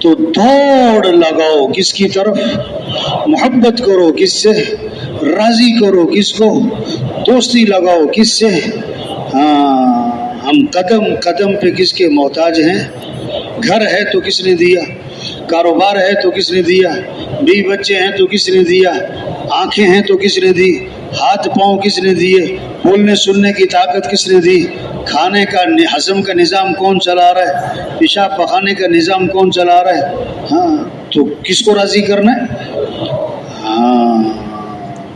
تو دوڑ لگاؤ کس کی طرف؟ محبت کرو کس سے؟ راضی کرو کس کو؟ دوستی لگاؤ کس سے؟ ہاں، ہم قدم قدم پہ کس کے محتاج ہیں؟ گھر ہے تو کس نے دیا؟ کاروبار ہے تو کس نے دیا؟ بیوی بچے ہیں تو کس نے دیا؟ آنکھیں ہیں تو کس نے دی؟ ہاتھ پاؤں کس نے دیے؟ بولنے سننے کی طاقت کس نے دی؟ کھانے کا ہضم کا نظام کون چلا رہا ہے؟ پیشاب پخانے کا نظام کون چلا رہا ہے؟ ہاں، تو کس کو راضی کرنا ہے؟ ہاں،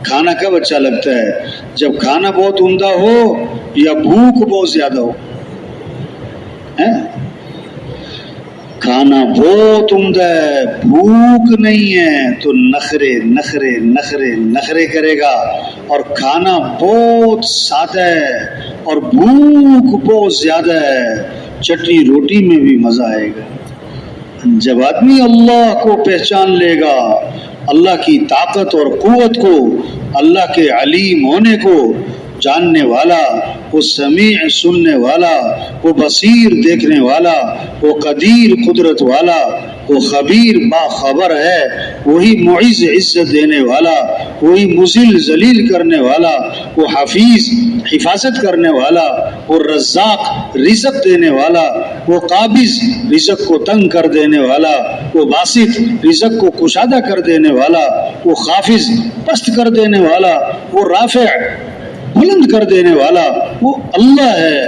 کھانا کب اچھا لگتا ہے؟ جب کھانا بہت عمدہ ہو یا بھوک بہت زیادہ ہو؟ کھانا بہت عمدہ ہے، بھوک نہیں ہے تو نخرے نخرے نخرے نخرے کرے گا، اور کھانا بہت سادہ ہے اور بھوک بہت زیادہ ہے، چٹنی روٹی میں بھی مزہ آئے گا۔ جب آدمی اللہ کو پہچان لے گا، اللہ کی طاقت اور قوت کو، اللہ کے علیم ہونے کو جاننے والا، وہ سمیع سننے والا، وہ بصیر دیکھنے والا، وہ قدیر قدرت والا، وہ خبیر باخبر ہے، وہی معز عزت دینے والا، وہی مذل ذلیل کرنے والا، وہ حفیظ حفاظت کرنے والا، وہ رزاق رزق دینے والا، وہ قابض رزق کو تنگ کر دینے والا، وہ باسط رزق کو کشادہ کر دینے والا، وہ خافض پست کر دینے والا، وہ رافع بلند کر دینے والا، وہ اللہ ہے،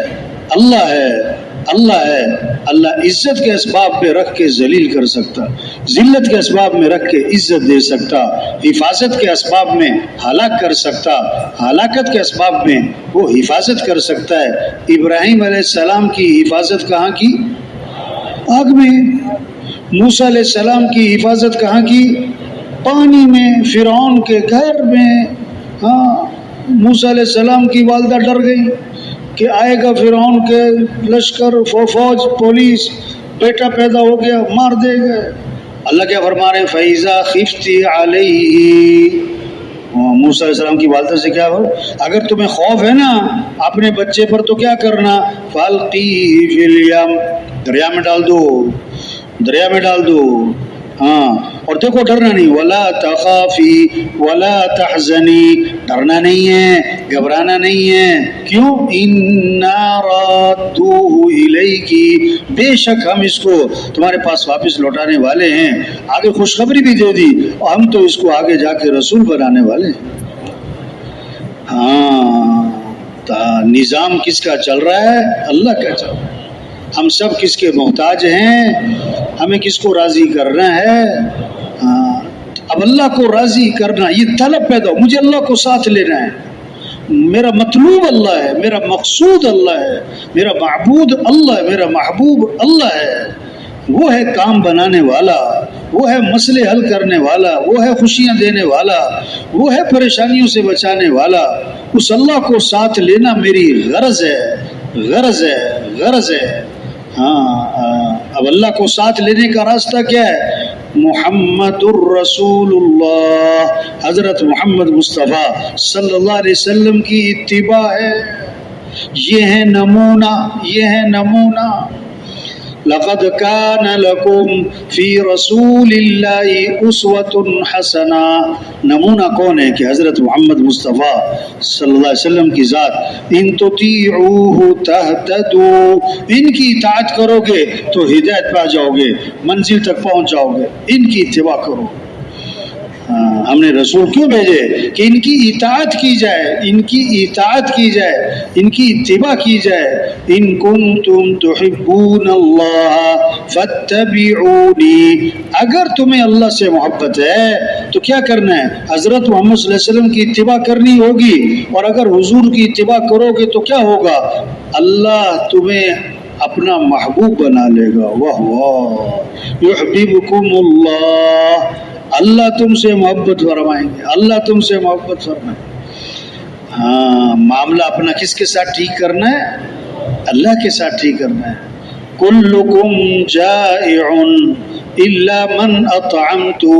اللہ ہے، اللہ ہے۔ اللہ عزت کے اسباب پہ رکھ کے ذلیل کر سکتا، ذلت کے اسباب میں رکھ کے عزت دے سکتا، حفاظت کے اسباب میں ہلاک کر سکتا، ہلاکت کے اسباب میں وہ حفاظت کر سکتا ہے۔ ابراہیم علیہ السلام کی حفاظت کہاں کی؟ آگ میں۔ موسیٰ علیہ السلام کی حفاظت کہاں کی؟ پانی میں، فرعون کے گھر میں۔ ہاں، موسیٰ علیہ السلام کی والدہ ڈر گئی کہ آئے گا فرعون کے لشکر، فوج، پولیس، بیٹا پیدا ہو گیا مار دے گا۔ اللہ کیا فرما رہے ہیں؟ فَإِذَا خِفْتِ عَلَيْهِ۔ موسیٰ علیہ السلام کی والدہ سے کیا ہو؟ اگر تمہیں خوف ہے نا اپنے بچے پر تو کیا کرنا؟ فَالْقِيهِ فِي الْيَمِّ، دریا میں ڈال دو، دریا میں ڈال دو۔ ہاں، اور دیکھو ڈرنا نہیں، وَلَا تَخَافِي وَلَا تَحْزَنِي، ڈرنا نہیں ہے، گھبرانا نہیں ہے۔ کیوں؟ إِنَّا رَادُّوهُ إِلَيْكِ، بے شک ہم اس کو تمہارے پاس واپس لوٹانے والے ہیں۔ آگے خوشخبری بھی دے دی، اور ہم تو اس کو آگے جا کے رسول بنانے والے ہیں۔ ہاں، نظام کس کا چل رہا ہے؟ اللہ کا چل رہا ہے۔ ہم سب کس کے محتاج ہیں؟ ہمیں کس کو راضی کرنا ہے؟ اب اللہ کو راضی کرنا، یہ طلب پیدا ہو، مجھے اللہ کو ساتھ لینا ہے، میرا مطلوب اللہ ہے، میرا مقصود اللہ ہے، میرا معبود اللہ ہے، میرا محبوب اللہ ہے۔ وہ ہے کام بنانے والا، وہ ہے مسئلے حل کرنے والا، وہ ہے خوشیاں دینے والا، وہ ہے پریشانیوں سے بچانے والا۔ اس اللہ کو ساتھ لینا میری غرض ہے، غرض ہے، غرض ہے۔ ہاں، اب اللہ کو ساتھ لینے کا راستہ کیا ہے؟ محمد الرسول اللہ، حضرت محمد مصطفیٰ صلی اللہ علیہ وسلم کی اتباع ہے۔ یہ ہے نمونہ، یہ ہے نمونہ۔ لقد كان لكم في رسول الله اسوة حسنہ۔ نمونہ کون ہے؟ کہ حضرت محمد مصطفیٰ صلی اللہ علیہ وسلم کی ذات۔ ان تطیعوہ تہتدوا، ان کی اطاعت کرو گے تو ہدایت پا جاؤ گے، منزل تک پہنچ جاؤ گے۔ ان کی اتباع کرو۔ ہم نے رسول کیوں بھیجے؟ کہ ان کی اطاعت کی جائے، ان کی اطاعت کی جائے، ان کی اتباع کی جائے۔ ان کنتم تحبون اللہ فاتبعونی، اگر تمہیں اللہ سے محبت ہے تو کیا کرنا ہے؟ حضرت محمد صلی اللہ علیہ وسلم کی اتباع کرنی ہوگی، اور اگر حضور کی اتباع کرو گے تو کیا ہوگا؟ اللہ تمہیں اپنا محبوب بنا لے گا۔ واہ واہ، یحببکم اللہ، اللہ تم سے محبت فرمائیں گے، اللہ تم سے محبت فرمائیں گے۔ ہاں، معاملہ اپنا کس کے ساتھ ٹھیک کرنا ہے؟ اللہ کے ساتھ ٹھیک کرنا ہے۔ کلکم جائع الا من اطعمتہ،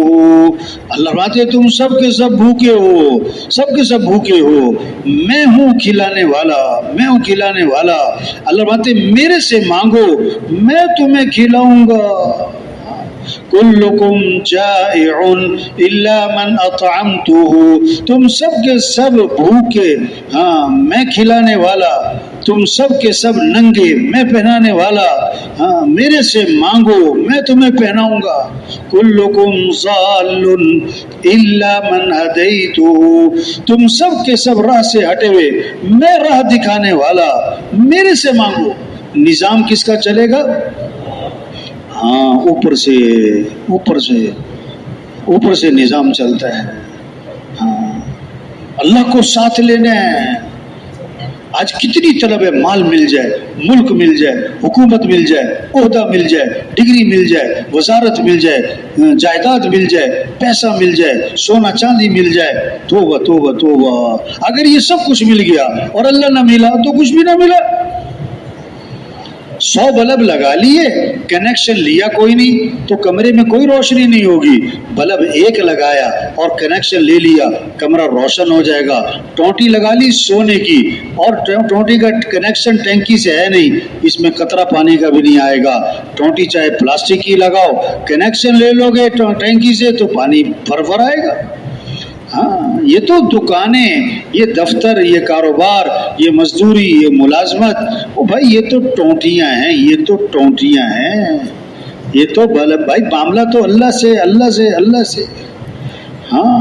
اللہ فرماتے تم سب کے سب بھوکے ہو، سب کے سب بھوکے ہو، میں ہوں کھلانے والا، میں ہوں کھلانے والا۔ اللہ فرماتے میرے سے مانگو میں تمہیں کھلاؤں گا۔ کلکم جائع الا من اطعمتہ، تم سب کے سب بھوکے، ہاں میں کھلانے والا، تم سب کے سب ننگے میں پہنانے والا، ہاں میرے سے مانگو میں تمہیں پہناؤں گا۔ کلکم ضال الا من ہدیتہ، تم سب کے سب راہ سے ہٹے ہوئے، میں راہ دکھانے والا، میرے سے مانگو۔ نظام کس کا چلے گا؟ ہاں اوپر سے نظام چلتا ہے۔ ہاں اللہ کو ساتھ لینا ہے۔ آج کتنی طلب ہے، مال مل جائے، ملک مل جائے، حکومت مل جائے، عہدہ مل جائے، ڈگری مل جائے، وزارت مل جائے، جائیداد مل جائے، پیسہ مل جائے، سونا چاندی مل جائے، توبہ توبہ توبہ۔ اگر یہ سب کچھ مل گیا اور اللہ نہ ملا تو کچھ بھی نہ ملا۔ 100 بلب لگا لیے، کنیکشن لیا کوئی نہیں تو کمرے میں کوئی روشنی نہیں ہوگی۔ بلب ایک لگایا اور کنیکشن لے لیا، کمرہ روشن ہو جائے گا۔ ٹونٹی لگا لی سونے کی اور ٹونٹی کا کنیکشن ٹینکی سے ہے نہیں، اس میں قطرہ پانی کا بھی نہیں آئے گا۔ ٹونٹی چاہے پلاسٹک کی لگاؤ، کنیکشن لے لو گے ٹینکی سے تو پانی بھر آئے گا۔ ہاں یہ تو دکانیں، یہ دفتر، یہ کاروبار، یہ مزدوری، یہ ملازمت، او بھائی یہ تو ٹونٹیاں ہیں، یہ تو ٹونٹیاں ہیں، یہ تو بھائی معاملہ تو اللہ سے اللہ سے اللہ سے۔ ہاں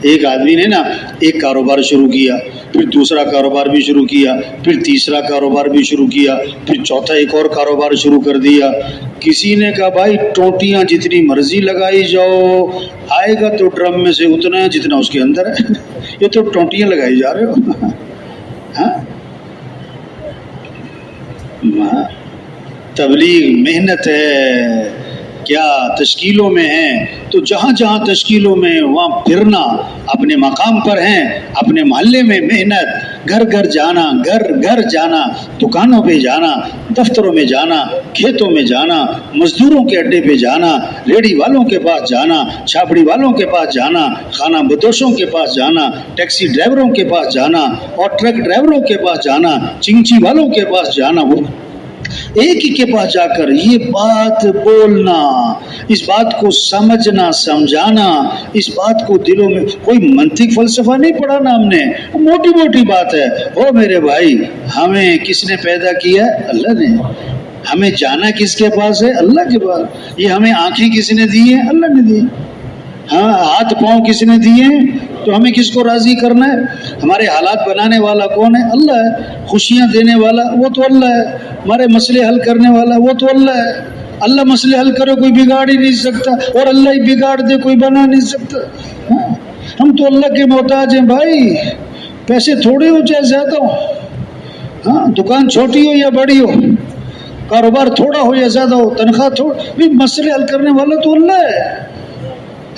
ایک آدمی نے نا ایک کاروبار شروع کیا، پھر دوسرا کاروبار بھی شروع کیا، پھر تیسرا کاروبار بھی شروع کیا، پھر چوتھا ایک اور کاروبار شروع کر دیا۔ کسی نے کہا بھائی ٹونٹیاں جتنی مرضی لگائی جاؤ، آئے گا تو ڈرم میں سے اتنا ہے جتنا اس کے اندر ہے۔ یہ تو ٹونٹیاں لگائی جا رہے ہو۔ ہاں تبلیغ محنت ہے، کیا تشکیلوں میں ہیں تو جہاں جہاں تشکیلوں میں وہاں پھرنا، اپنے مقام پر ہیں، اپنے محلے میں محنت، گھر گھر جانا، گھر گھر جانا، دکانوں پہ جانا، دفتروں میں جانا، کھیتوں میں جانا، مزدوروں کے اڈے پہ جانا، ریڑھی والوں کے پاس جانا، چھاپڑی والوں کے پاس جانا، خانہ بدوشوں کے پاس جانا، ٹیکسی ڈرائیوروں کے پاس جانا اور ٹرک ڈرائیوروں کے پاس جانا، چنگچی والوں کے پاس جانا، وہ ایک ہی کے پاس جا کر یہ بات بولنا، اس بات کو سمجھنا سمجھانا، اس بات کو دلوں میں، کوئی منطق فلسفہ نہیں پڑھانا ہم نے، موٹی موٹی بات ہے۔ او میرے بھائی، ہمیں کس نے پیدا کیا ہے؟ اللہ نے۔ ہمیں جانا کس کے پاس ہے؟ اللہ کے پاس۔ یہ ہمیں آنکھیں کس نے دی ہیں؟ اللہ نے دی۔ ہاں ہاتھ پاؤں کس نے دیے ہیں؟ تو ہمیں کس کو راضی کرنا ہے؟ ہمارے حالات بنانے والا کون ہے؟ اللہ ہے۔ خوشیاں دینے والا وہ تو اللہ ہے۔ ہمارے مسئلے حل کرنے والا وہ تو اللہ ہے۔ اللہ مسئلے حل کرے کوئی بگاڑ ہی نہیں سکتا، اور اللہ ہی بگاڑ دے کوئی بنا نہیں سکتا۔ ہم تو اللہ کے محتاج ہیں بھائی، پیسے تھوڑے ہو چاہے زیادہ ہو، ہاں دکان چھوٹی ہو یا بڑی ہو، کاروبار تھوڑا ہو یا زیادہ ہو، تنخواہ تھوڑی، مسئلے حل کرنے والا تو اللہ ہے۔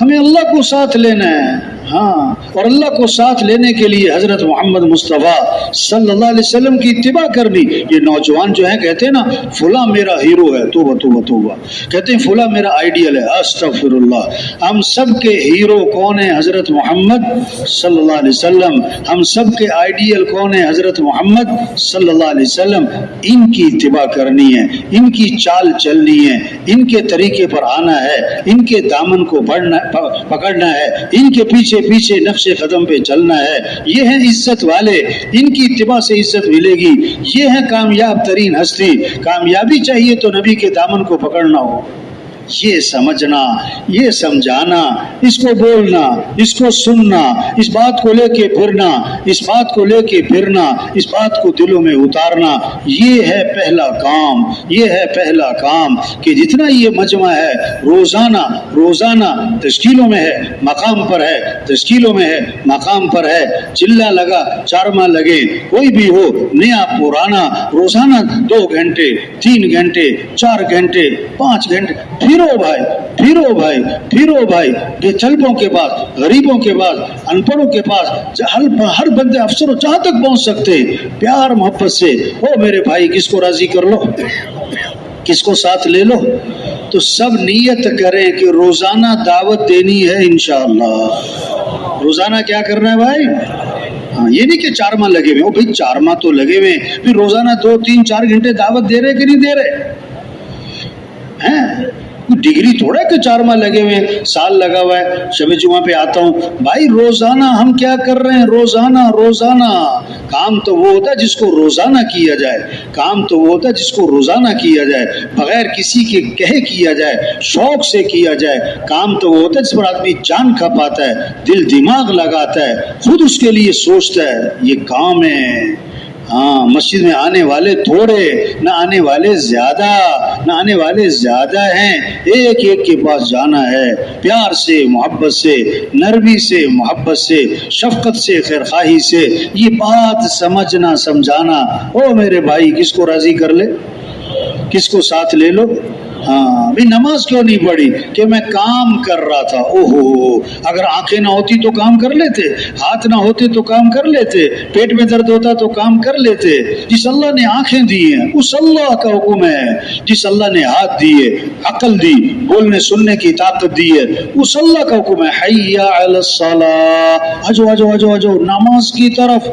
ہمیں اللہ کو ساتھ لینا ہے۔ ہاں اور اللہ کو ساتھ لینے کے لیے حضرت محمد مصطفیٰ صلی اللہ علیہ وسلم کی اتباع کرنی۔ یہ نوجوان جو ہیں کہتے ہیں نا فلاں میرا ہیرو ہے، توبہ توبہ توبہ، کہتے ہیں فلاں میرا آئیڈیل ہے، استغفر اللہ۔ ہم سب کے ہیرو کون ہیں؟ حضرت محمد صلی اللہ علیہ وسلم۔ ہم سب کے آئیڈیل کون ہیں؟ حضرت محمد صلی اللہ علیہ وسلم۔ ان کی اتباع کرنی ہے، ان کی چال چلنی ہے، ان کے طریقے پر آنا ہے، ان کے دامن کو پکڑنا ہے، ان کے پیچھے پیچھے نقش قدم پہ چلنا ہے۔ یہ ہیں عزت والے، ان کی اتباع سے عزت ملے گی۔ یہ ہیں کامیاب ترین ہستی۔ کامیابی چاہیے تو نبی کے دامن کو پکڑنا ہو۔ یہ سمجھنا، یہ سمجھانا، اس کو بولنا، اس کو سننا، اس بات کو لے کے پھرنا، اس بات کو لے کے پھرنا، اس بات کو دلوں میں اتارنا، یہ ہے پہلا کام، یہ ہے پہلا کام کہ جتنا یہ مجمع ہے روزانہ تشکیلوں میں ہے، مقام پر ہے، تشکیلوں میں ہے، مقام پر ہے، چلا لگا چارما لگے، کوئی بھی ہو، نیا پرانا، روزانہ 2 گھنٹے 3 گھنٹے 4 گھنٹے 5 گھنٹے پھرو بھائی، پھرو بھائی، پھرو بھائی، بے طلبوں کے پاس، غریبوں کے پاس، ان پڑھوں کے پاس، ہر بندے افسروں جہاں تک پہنچ سکتے، پیار محبت سے، او میرے بھائی کس کو راضی کر لو، کس کو ساتھ لے لو، تو سب نیت کریں کہ روزانہ دعوت دینی ہے انشاءاللہ۔ روزانہ کیا کرنا ہے بھائی؟ ہاں یہ نہیں کہ چارما لگے ہوئے، بھائی چارما تو لگے ہوئے، پھر روزانہ 2 3 4 گھنٹے دعوت دے رہے کہ نہیں دے رہے ہیں؟ کوئی ڈگری تھوڑا ہے کہ 4 ماہ لگے ہوئے ہیں، سال لگا ہوا ہے، شب جمعہ پہ آتا ہوں. بھائی روزانہ ہم کیا کر رہے ہیں؟ روزانہ کام تو وہ ہوتا ہے جس کو روزانہ کیا جائے، کام تو وہ ہوتا ہے جس کو روزانہ کیا جائے، بغیر کسی کے کہے کیا جائے، شوق سے کیا جائے. کام تو وہ ہوتا ہے جس پر آدمی جان کھپاتا ہے، دل دماغ لگاتا ہے، خود اس کے لیے سوچتا ہے. یہ کام ہے. ہاں، مسجد میں آنے والے تھوڑے، نہ آنے والے زیادہ ہیں. ایک ایک کے پاس جانا ہے، پیار سے، محبت سے، نرمی سے، محبت سے، شفقت سے، خیرخواہی سے. یہ بات سمجھنا، سمجھانا. او میرے بھائی، کس کو راضی کر لے، کس کو ساتھ لے لو. ہاں بھی نماز کیوں نہیں پڑھی؟ کہ میں کام کر رہا تھا. اوہو، اگر آنکھیں نہ ہوتی تو کام کر لیتے، ہاتھ نہ ہوتے تو کام کر لیتے، پیٹ میں درد ہوتا تو کام کر لیتے. جس اللہ نے آنکھیں دی ہیں اس اللہ کا حکم ہے، جس اللہ نے ہاتھ دیے، عقل دی، بولنے سننے کی طاقت دی ہے، اس اللہ کا حکم ہے. حی علی الصلاۃ، آجو نماز کی طرف.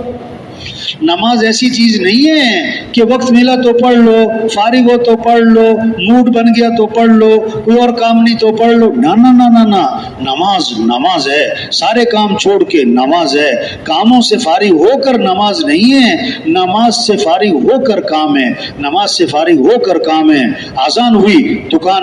نماز ایسی چیز نہیں ہے کہ وقت ملا تو پڑھ لو، فارغ ہو تو پڑھ لو، موڈ بن گیا تو پڑھ لو، کوئی اور کام نہیں تو پڑھ لو. نہ نہ نہ نہ نہ، نماز ہے. سارے کام چھوڑ کے نماز ہے. کاموں سے فارغ ہو کر نماز نہیں ہے، نماز سے فارغ ہو کر کام ہے، نماز سے فارغ ہو کر کام ہے. اذان ہوئی، دکان